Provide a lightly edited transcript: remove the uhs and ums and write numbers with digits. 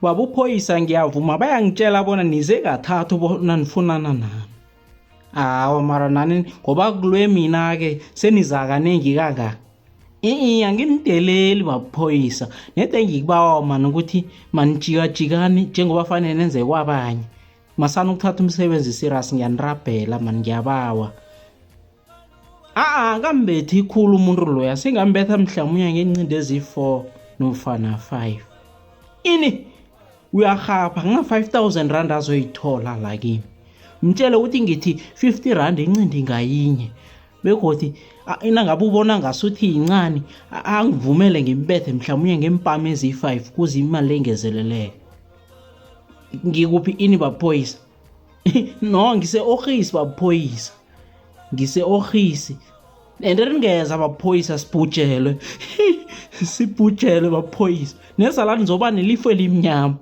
babuphoyisa ngiyavuma bayangitshela bona nize kathathu bona nifunana nami. Hawa mara nani ngoba kulwe mina-ke seniza kaningi kangaka. Anginideleli babuphoyisa nede ngikubawa mana ukuthi manijikajikani njengoba fanele nenze kwabanye. Masana ukuthatha umsebenzi serious ngiyanirabhela mani ngiyabawa. Kambethi ikhulu umuntu loya singambetha mhlamunye ngencindi ezi4 nofana 5. Ini uyahapha nga-5,000 rand azoyithola la kimi. Mtshele ukuthi ngithi 50 rand incindi ngayinye begodi inangabe ubona ngasuthi yincane angivumele ngimbethe mhlamunye ngempama ezi5 kuze imali engezeleleke. Ngikuphi ini babuphoyisa? No ngise-Orhisi babuphoyisa. Ngise-Orhisi. Ende ringeza babuphoyisa sibhujelwe. Sibhujelwe babuphoyisa. Nezalani zoba nelifu elimnyama.